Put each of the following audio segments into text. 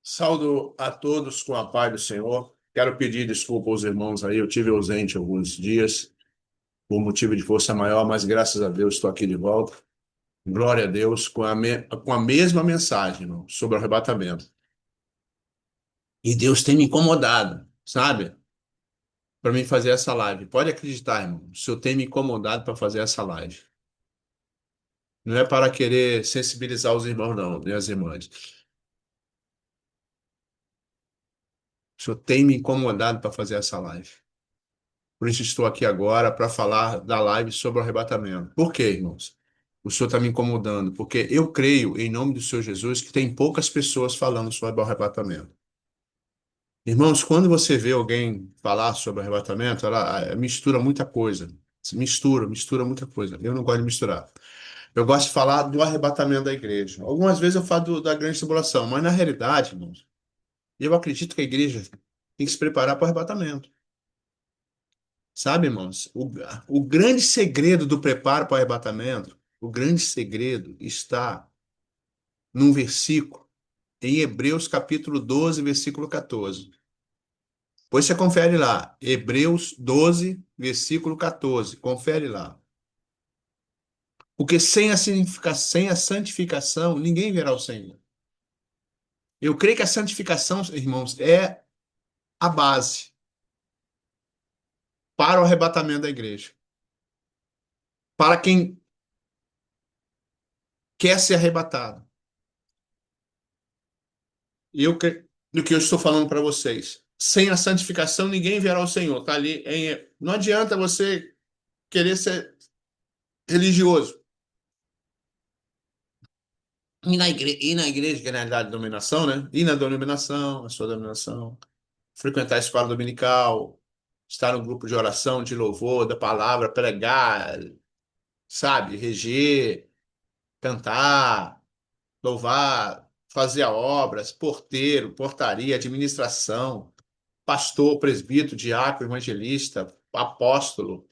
Saúdo a todos com a paz do Senhor. Quero pedir desculpa aos irmãos aí. Eu tive ausente alguns dias por motivo de força maior, mas graças a Deus estou aqui de volta. Glória a Deus com a mesma mensagem, irmão, sobre o arrebatamento. E Deus tem me incomodado, sabe? Para mim fazer essa live. Pode acreditar, irmão. O Senhor tem me incomodado para fazer essa live. Não é para querer sensibilizar os irmãos, não, nem as irmãs. O Senhor tem me incomodado para fazer essa live. Por isso estou aqui agora para falar da live sobre o arrebatamento. Por quê, irmãos? O Senhor está me incomodando, porque eu creio, em nome do Senhor Jesus, que tem poucas pessoas falando sobre o arrebatamento. Irmãos, quando você vê alguém falar sobre o arrebatamento, ela mistura muita coisa. Mistura muita coisa. Eu não gosto de misturar. Eu gosto de falar do arrebatamento da igreja. Algumas vezes eu falo da grande tribulação, mas na realidade, irmãos, eu acredito que a igreja tem que se preparar para o arrebatamento. Sabe, irmãos, o grande segredo do preparo para o arrebatamento, o grande segredo está num versículo, em Hebreus capítulo 12, versículo 14. Depois você confere lá, Hebreus 12, versículo 14. Confere lá. Porque sem a santificação, ninguém verá o Senhor. Eu creio que a santificação, irmãos, é a base para o arrebatamento da igreja. Para quem quer ser arrebatado. E eu creio no que eu estou falando para vocês. Sem a santificação, ninguém verá o Senhor. Tá ali Não adianta você querer ser religioso. Ir na igreja, que é na realidade denominação, né? Ir na denominação, a sua denominação. Frequentar a escola dominical. Estar no grupo de oração, de louvor, da palavra, pregar, sabe? Reger, cantar, louvar, fazer obras, porteiro, portaria, administração, pastor, presbítero, diácono, evangelista, apóstolo,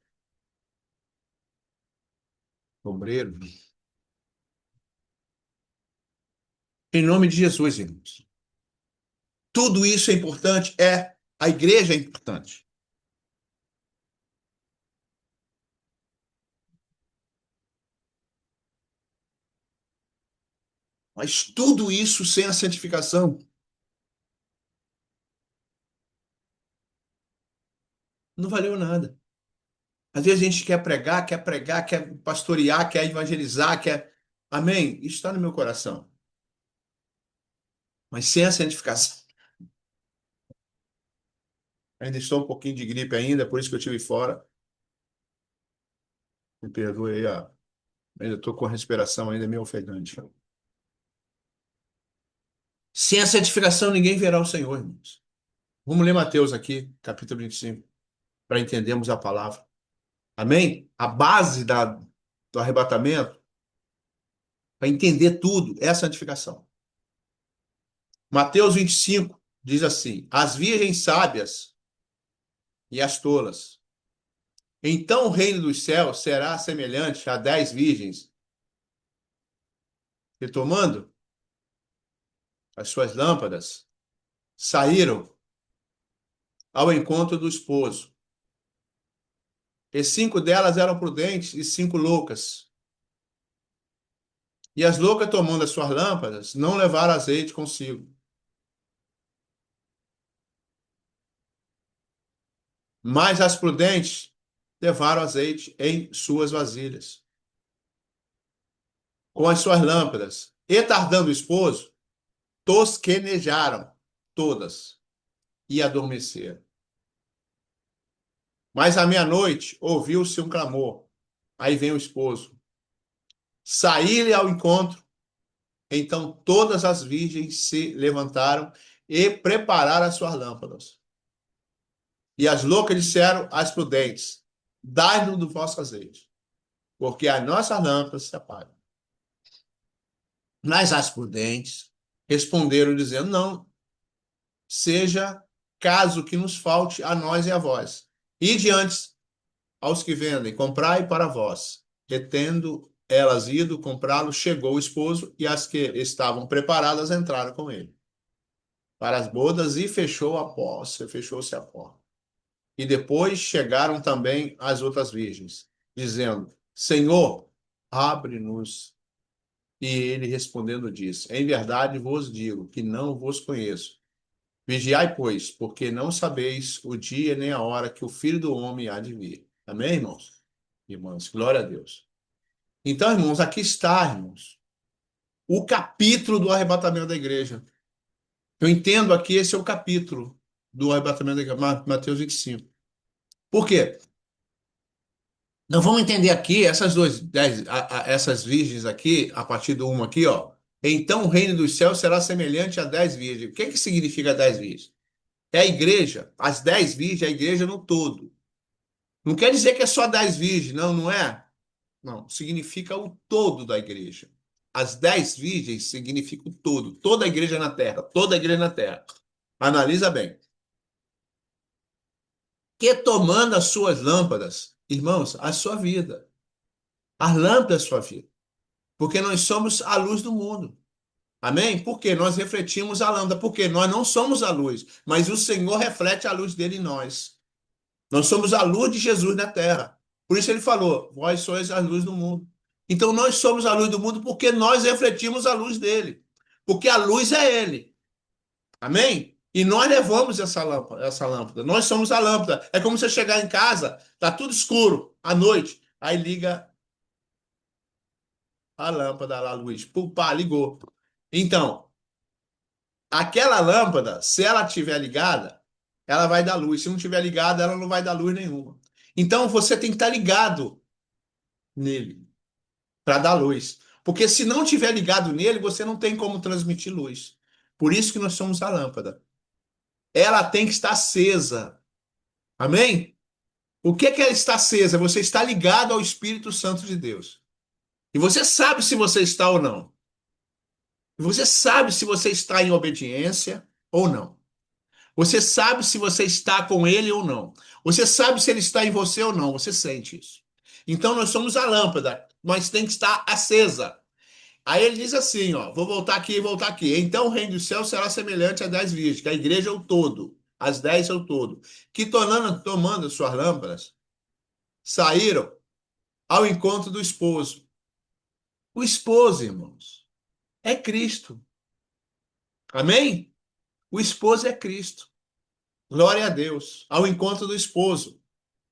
obreiro. Em nome de Jesus, irmãos. Tudo isso é importante, a igreja é importante. Mas tudo isso sem a santificação não valeu nada. Às vezes a gente quer pregar, quer pastorear, quer evangelizar, quer. Amém? Isso está no meu coração. Mas sem a santificação. Ainda estou um pouquinho de gripe ainda, por isso que eu estive fora. Me perdoe aí, ainda estou com a respiração ainda meio ofegante. Sem a santificação, ninguém verá o Senhor, irmãos. Vamos ler Mateus aqui, capítulo 25, para entendermos a palavra. Amém? A base do arrebatamento, para entender tudo, é a santificação. Mateus 25 diz assim: as virgens sábias e as tolas. Então o reino dos céus será semelhante a 10 virgens que, tomando as suas lâmpadas, saíram ao encontro do esposo. E 5 delas eram prudentes e 5 loucas. E as loucas, tomando as suas lâmpadas, não levaram azeite consigo. Mas as prudentes levaram azeite em suas vasilhas, com as suas lâmpadas. E tardando o esposo, tosquenejaram todas e adormeceram. Mas à meia-noite ouviu-se um clamor. Aí vem o esposo. Saí-lhe ao encontro. Então todas as virgens se levantaram e prepararam as suas lâmpadas. E as loucas disseram às prudentes: dai-nos do vosso azeite, porque as nossas lâmpadas se apagam. Mas as prudentes responderam, dizendo: não, seja caso que nos falte a nós e a vós. E diante aos que vendem, comprai para vós. E tendo elas ido comprá-lo, chegou o esposo, e as que estavam preparadas entraram com ele. para as bodas e fechou a porta, fechou-se a porta. E depois chegaram também as outras virgens, dizendo: Senhor, abre-nos. E ele respondendo disse: Em verdade vos digo que não vos conheço. Vigiai, pois, porque não sabeis o dia nem a hora que o Filho do Homem há de vir. Amém, irmãos? Irmãos, glória a Deus. Então, irmãos, aqui está, irmãos, o capítulo do arrebatamento da igreja. Eu entendo aqui, esse é o capítulo do arrebatamento da igreja, Mateus 25. Por quê? Não vamos entender aqui essas essas virgens aqui, a partir do 1 aqui, ó. Então o reino dos céus será semelhante a 10 virgens. O que que significa 10 virgens? É a igreja, as 10 virgens, é a igreja no todo. Não quer dizer que é só 10 virgens, não, não é? Não, significa o todo da igreja. As 10 virgens significa o todo, toda a igreja na terra, toda a igreja na terra. Analisa bem. Que tomando as suas lâmpadas, irmãos, a sua vida. As lâmpadas da sua vida. Porque nós somos a luz do mundo. Amém? Porque nós refletimos a lâmpada. Porque nós não somos a luz, mas o Senhor reflete a luz dele em nós. Nós somos a luz de Jesus na terra. Por isso ele falou: vós sois a luz do mundo. Então nós somos a luz do mundo porque nós refletimos a luz dele. Porque a luz é ele. Amém? E nós levamos essa lâmpada, essa lâmpada. Nós somos a lâmpada. É como você chegar em casa, tá tudo escuro, à noite, aí liga a lâmpada lá, a luz. Pum, pá, ligou. Então, aquela lâmpada, se ela estiver ligada, ela vai dar luz. Se não estiver ligada, ela não vai dar luz nenhuma. Então, você tem que estar ligado nele para dar luz. Porque se não estiver ligado nele, você não tem como transmitir luz. Por isso que nós somos a lâmpada. Ela tem que estar acesa. Amém? O que que ela está acesa? Você está ligado ao Espírito Santo de Deus. E você sabe se você está ou não. Você sabe se você está em obediência ou não. Você sabe se você está com ele ou não. Você sabe se ele está em você ou não. Você sente isso. Então nós somos a lâmpada, mas tem que estar acesa. Aí ele diz assim, ó, vou voltar aqui e voltar aqui. Então o reino dos céus será semelhante a 10 virgens, que a igreja é o todo, as 10 é o todo, que tomando suas lâmpadas, saíram ao encontro do esposo. O esposo, irmãos, é Cristo. Amém? O esposo é Cristo. Glória a Deus. Ao encontro do esposo.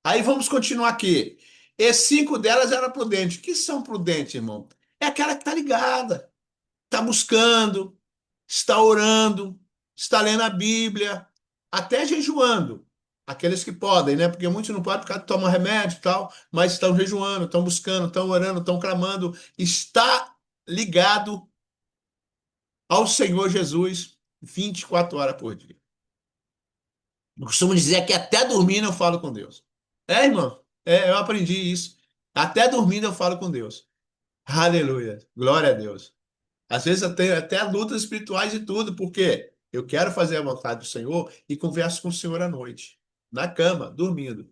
Aí vamos continuar aqui. E 5 delas eram prudentes. O que são prudentes, irmão? É aquela que está ligada, está buscando, está orando, está lendo a Bíblia, até jejuando. Aqueles que podem, né? Porque muitos não podem porque tomam remédio e tal, mas estão jejuando, estão buscando, estão orando, estão clamando. Está ligado ao Senhor Jesus 24 horas por dia. Eu costumo dizer que até dormindo eu falo com Deus. É, irmão? É, eu aprendi isso. Até dormindo eu falo com Deus. Aleluia. Glória a Deus. Às vezes eu tenho até lutas espirituais e tudo, porque eu quero fazer a vontade do Senhor e converso com o Senhor à noite, na cama, dormindo.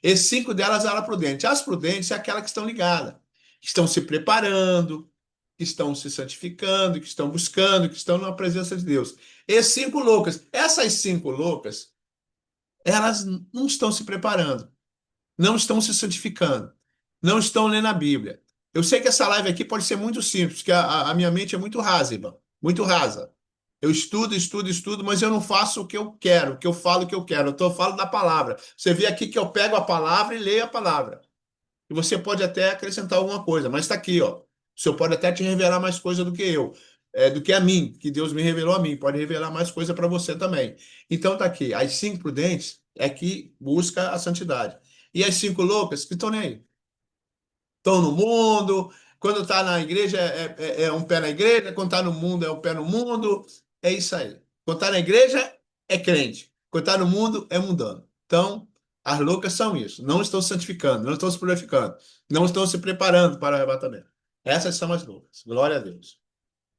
E 5 delas eram prudentes. As prudentes é aquelas que estão ligadas, que estão se preparando, que estão se santificando, que estão buscando, que estão na presença de Deus. E 5 loucas. Essas 5 loucas, elas não estão se preparando, não estão se santificando, não estão lendo a Bíblia. Eu sei que essa live aqui pode ser muito simples, porque a minha mente é muito rasa, irmão, muito rasa. Eu estudo, estudo, estudo, mas eu não faço o que eu quero, o que eu falo o que eu quero. Eu falo da palavra. Você vê aqui que eu pego a palavra e leio a palavra. E você pode até acrescentar alguma coisa, mas está aqui, ó. O Senhor pode até te revelar mais coisa do que eu, do que a mim, que Deus me revelou a mim. Pode revelar mais coisa para você também. Então está aqui. As 5 prudentes é que busca a santidade. E as 5 loucas que estão nem aí. Estão no mundo. Quando está na igreja é um pé na igreja. Quando está no mundo é um pé no mundo. É isso aí. Quando está na igreja é crente. Quando está no mundo é mundano. Então, as loucas são isso. Não estão se santificando, não estão se purificando, não estão se preparando para o arrebatamento. Essas são as loucas. Glória a Deus.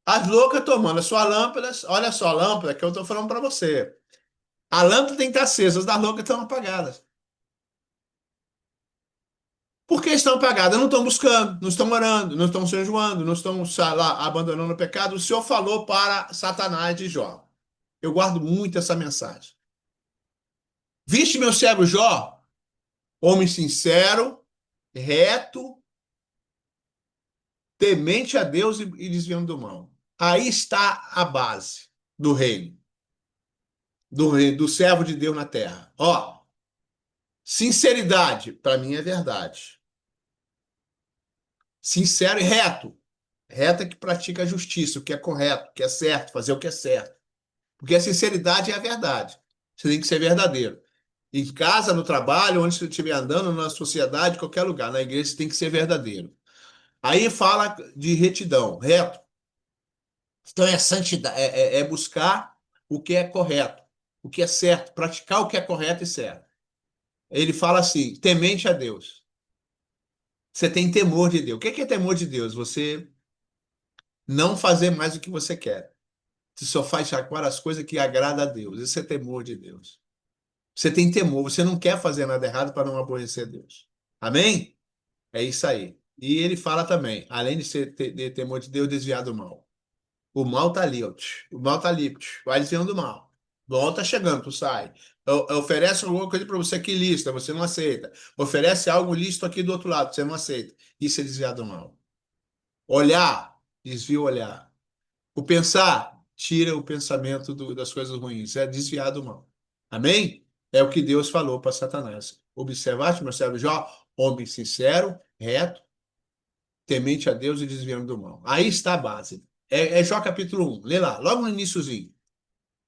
As loucas tomando as suas lâmpadas. Olha só a lâmpada que eu estou falando para você. A lâmpada tem que estar acesa, as das loucas estão apagadas. Por que estão apagadas? Não estão buscando, não estão orando, não estão jejuando, não estão lá abandonando o pecado. O Senhor falou para Satanás de Jó. Eu guardo muito essa mensagem. Viste meu servo Jó, homem sincero, reto, temente a Deus e desviando do mal. Aí está a base do reino, do servo de Deus na terra. Ó, sinceridade, para mim é verdade. Sincero e reto. Reto é que pratica a justiça, o que é correto, o que é certo, fazer o que é certo. Porque a sinceridade é a verdade. Você tem que ser verdadeiro. Em casa, no trabalho, onde você estiver andando, na sociedade, qualquer lugar, na igreja, você tem que ser verdadeiro. Aí fala de retidão, reto. Então é santidade, é buscar o que é correto, o que é certo, praticar o que é correto e certo. Ele fala assim, temente a Deus. Você tem temor de Deus. O que é temor de Deus? Você não fazer mais o que você quer. Você só faz agora as coisas que agradam a Deus. Isso é temor de Deus. Você tem temor, você não quer fazer nada errado para não aborrecer Deus. Amém? É isso aí. E ele fala também, além de ser de temor de Deus, desviar do mal. O mal tá ali, ó. O mal tá ali. Vai desviando do mal. O mal tá chegando, tu sai. Oferece alguma coisa para você que lista, você não aceita. Oferece algo lícito aqui do outro lado, você não aceita. Isso é desviar do mal. Olhar, desvia o olhar. O pensar, tira o pensamento das coisas ruins. É desviar do mal. Amém? É o que Deus falou para Satanás. Observaste, meu servo Jó, homem sincero, reto, temente a Deus e desviando do mal. Aí está a base. É Jó capítulo 1. Lê lá, logo no iniciozinho.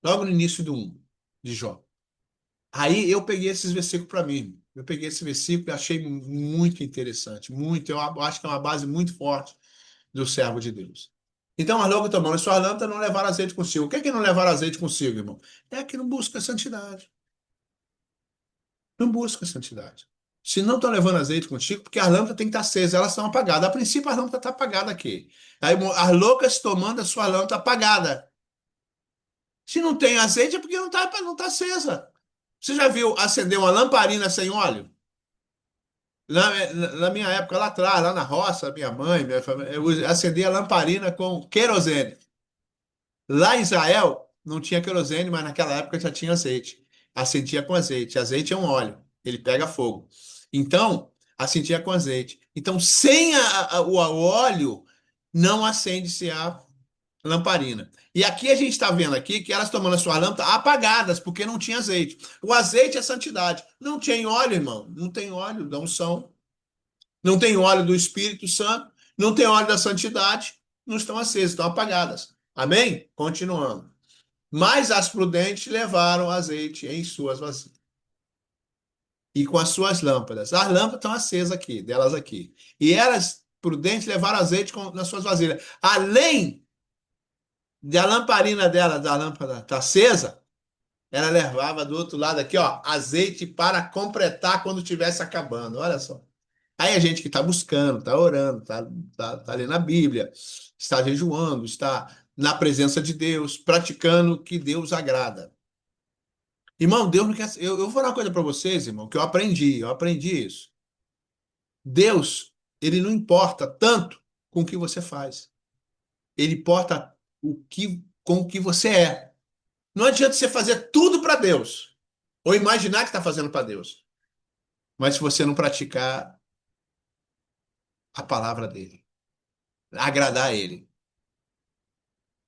Logo no início do 1 de Jó. Aí eu peguei esses versículos para mim. Eu peguei esse versículo e achei muito interessante. Muito, eu acho que é uma base muito forte do servo de Deus. Então, as logo tomando sua lâmpada, não levar azeite consigo. O que é que não levar azeite consigo, irmão? É que não busca santidade. Não busca santidade. Se não estão levando azeite contigo, porque as lâmpadas têm que estar acesas, elas estão apagadas. A princípio, a lâmpada está apagada aqui. Aí, as loucas tomando a sua lâmpada apagada. Se não tem azeite, é porque não tá acesa. Você já viu acender uma lamparina sem óleo? Na minha época, lá atrás, lá na roça, minha mãe, minha família, eu acendia a lamparina com querosene. Lá em Israel, não tinha querosene, mas naquela época já tinha azeite. Acendia com azeite. Azeite é um óleo, ele pega fogo. Então, acendia com azeite. Então, sem o óleo, não acende-se a lamparina. E aqui a gente está vendo aqui que elas tomando as suas lâmpadas apagadas, porque não tinha azeite. O azeite é santidade. Não tem óleo, irmão. Não tem óleo da unção. Não tem óleo do Espírito Santo. Não tem óleo da santidade. Não estão acesas, estão apagadas. Amém? Continuando. Mas as prudentes levaram azeite em suas vasilhas. E com as suas lâmpadas. As lâmpadas estão acesas aqui, delas aqui. E elas, prudentes, levaram azeite nas suas vasilhas. Além da lamparina dela, da lâmpada tá acesa, ela levava do outro lado aqui, ó, azeite para completar quando estivesse acabando. Olha só. Aí a gente que está buscando, está orando, tá lendo a Bíblia, está jejuando, está na presença de Deus, praticando o que Deus agrada. Irmão, Deus não quer. Eu vou falar uma coisa para vocês, irmão, que eu aprendi isso. Deus, ele não importa tanto com o que você faz. Ele importa com o que você é. Não adianta você fazer tudo para Deus, ou imaginar que está fazendo para Deus, mas se você não praticar a palavra dele, agradar a ele.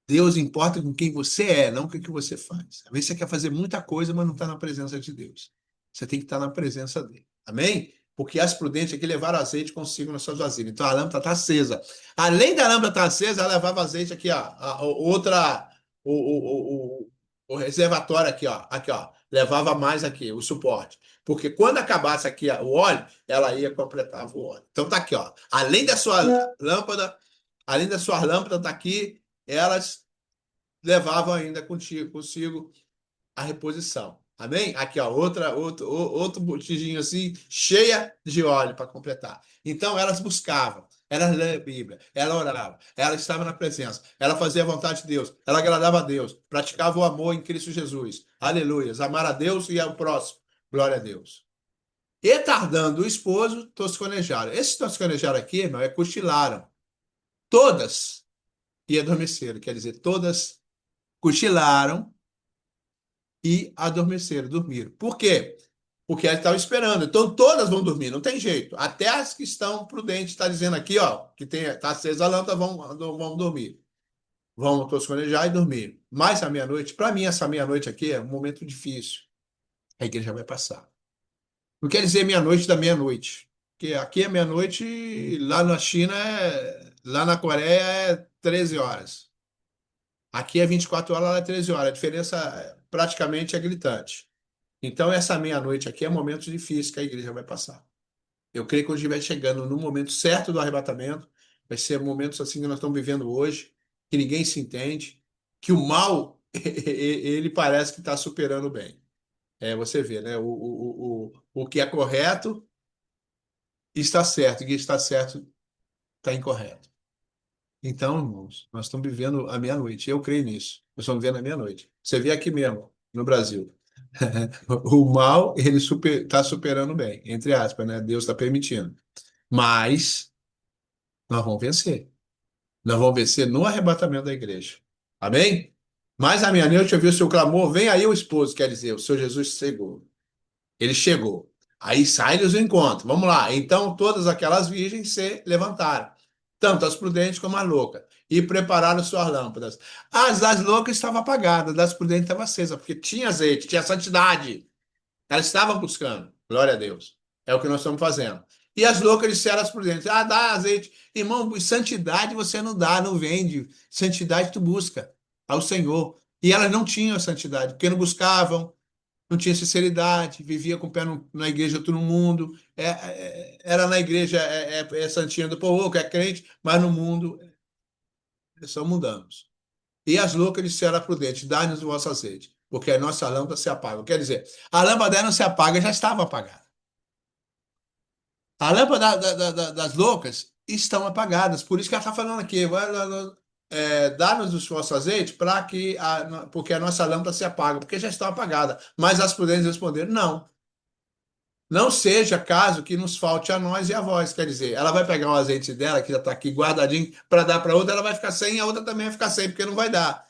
Deus importa com quem você é, não com o que você faz. Às vezes você quer fazer muita coisa, mas não está na presença de Deus. Você tem que estar na presença dele. Amém? Porque as prudentes aqui levaram azeite consigo nas suas vasilhas. Então a lâmpada está acesa. Além da lâmpada estar acesa, ela levava azeite aqui, ó. Outra, o reservatório aqui, ó. Aqui, ó. Levava mais aqui, o suporte. Porque quando acabasse aqui ó, o óleo, ela ia completar o óleo. Então tá aqui, ó. Além da sua lâmpada tá aqui, elas levavam ainda consigo a reposição. Amém? Aqui, ó, outro botijinho assim, cheia de óleo para completar. Então, elas buscavam, elas liam a Bíblia, ela orava, ela estava na presença, ela fazia a vontade de Deus, ela agradava a Deus, praticava o amor em Cristo Jesus. Aleluias. Amar a Deus e ao próximo. Glória a Deus. E tardando o esposo, tosquenejaram. Esses tosquenejaram aqui, irmão, cochilaram. Todas e adormeceram, quer dizer, todas cochilaram e adormeceram, dormiram. Por quê? Porque elas estavam esperando. Então todas vão dormir, não tem jeito. Até as que estão prudentes, está dizendo aqui, ó, que está acesa a lâmpada, vão dormir. Vão tosconejar e dormir. Mas a meia-noite, para mim, essa meia-noite aqui é um momento difícil. A igreja vai passar. Não quer dizer meia-noite da meia-noite. Porque aqui é meia-noite, lá na China, lá na Coreia é 13 horas. Aqui é 24 horas, lá é 13 horas. A diferença praticamente é gritante. Então, essa meia-noite aqui é um momento difícil que a igreja vai passar. Eu creio que quando estiver chegando no momento certo do arrebatamento, vai ser momentos assim que nós estamos vivendo hoje, que ninguém se entende, que o mal, ele parece que está superando o bem. Você vê, né? O que é correto está certo, e o que está certo está incorreto. Então, irmãos, nós estamos vivendo a meia-noite. Eu creio nisso. Nós estamos vivendo a meia-noite. Você vê aqui mesmo, no Brasil. O mal, ele está superando o bem, entre aspas, né? Deus está permitindo. Mas nós vamos vencer. Nós vamos vencer no arrebatamento da igreja. Amém? Mas a meia-noite eu vi o seu clamor, vem aí o esposo, quer dizer, o Senhor Jesus chegou. Ele chegou. Aí sai-lhes o encontro. Vamos lá. Então todas aquelas virgens se levantaram, tanto as prudentes como as loucas, e prepararam suas lâmpadas. As das loucas estavam apagadas, das prudentes estavam acesas, porque tinha azeite, tinha santidade. Elas estavam buscando. Glória a Deus. É o que nós estamos fazendo. E as loucas disseram às prudentes: Ah, dá azeite. Irmão, santidade você não dá, não vende. Santidade tu busca ao Senhor. E elas não tinham a santidade, porque não buscavam, não tinha sinceridade, vivia com o pé na igreja todo mundo, era na igreja, é santinha do povo, que é crente, mas no mundo são mundanos. E as loucas disseram a prudente: dá-nos o vosso azeite, porque a nossa lâmpada se apaga. Quer dizer, a lâmpada não se apaga, já estava apagada. A lâmpada das loucas estão apagadas, por isso que ela está falando aqui, dá-nos o vosso azeite para que porque a nossa lâmpada se apaga, porque já estão apagadas. Mas as prudentes responderam: não. Não seja caso que nos falte a nós e a vós. Quer dizer, ela vai pegar o azeite dela, que já está aqui guardadinho, para dar para outra, ela vai ficar sem, e a outra também vai ficar sem, porque não vai dar.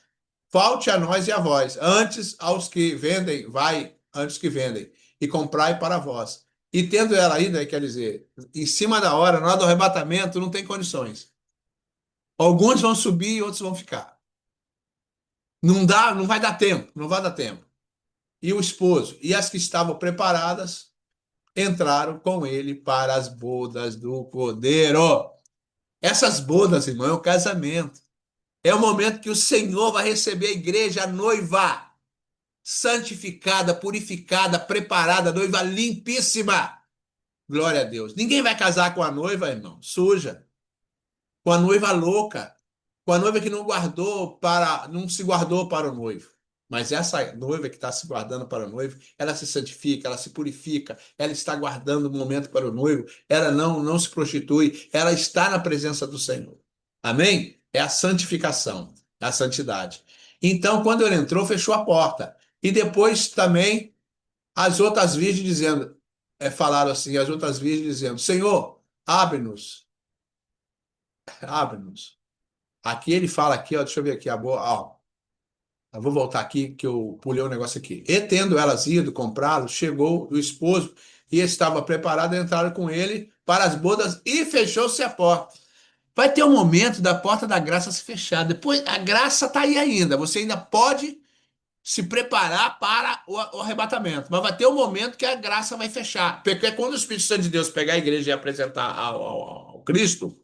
Falte a nós e a vós. Antes aos que vendem, vai, antes que vendem, e comprai para vós. E tendo ela ainda, quer dizer, em cima da hora, na hora do arrebatamento, não tem condições. Alguns vão subir e outros vão ficar. Não dá, não vai dar tempo, não vai dar tempo. E o esposo e as que estavam preparadas entraram com ele para as bodas do Cordeiro. Essas bodas, irmão, é o casamento. É o momento que o Senhor vai receber a igreja, a noiva, santificada, purificada, preparada, noiva limpíssima. Glória a Deus. Ninguém vai casar com a noiva, irmão, suja, com a noiva louca, com a noiva que não se guardou para o noivo. Mas essa noiva que está se guardando para o noivo, ela se santifica, ela se purifica, ela está guardando o momento para o noivo, ela não se prostitui, ela está na presença do Senhor. Amém? É a santificação, é a santidade. Então, quando ele entrou, fechou a porta. E depois também as outras virgens dizendo, falaram assim, as outras virgens dizendo: Senhor, abre-nos, abre-nos. Aqui ele fala aqui, ó, deixa eu ver aqui, ó, eu vou voltar aqui que eu pulei um negócio aqui. E tendo elas ido comprá-lo, chegou o esposo e estava preparado, entraram com ele para as bodas e fechou-se a porta. Vai ter um momento da porta da graça se fechar. Depois a graça está aí ainda. Você ainda pode se preparar para o arrebatamento. Mas vai ter um momento que a graça vai fechar. Porque quando o Espírito Santo de Deus pegar a igreja e apresentar ao Cristo,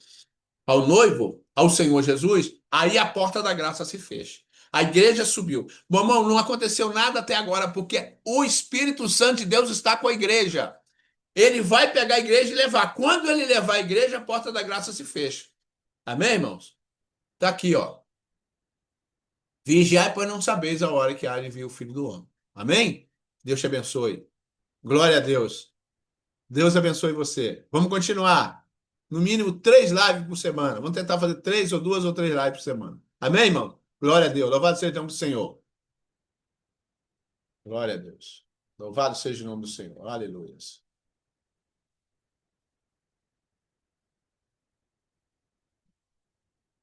ao noivo, ao Senhor Jesus, aí a porta da graça se fecha. A igreja subiu. Bom, irmão, não aconteceu nada até agora, porque o Espírito Santo de Deus está com a igreja. Ele vai pegar a igreja e levar. Quando ele levar a igreja, a porta da graça se fecha. Amém, irmãos? Está aqui, ó. Vigiai, pois não sabeis a hora que há de vir o Filho do Homem. Amém? Deus te abençoe. Glória a Deus. Deus abençoe você. Vamos continuar. No mínimo 3 lives por semana. Vamos tentar fazer 3 ou 2 ou 3 lives por semana. Amém, irmão? Glória a Deus. Louvado seja o nome do Senhor. Glória a Deus. Louvado seja o nome do Senhor. Aleluia.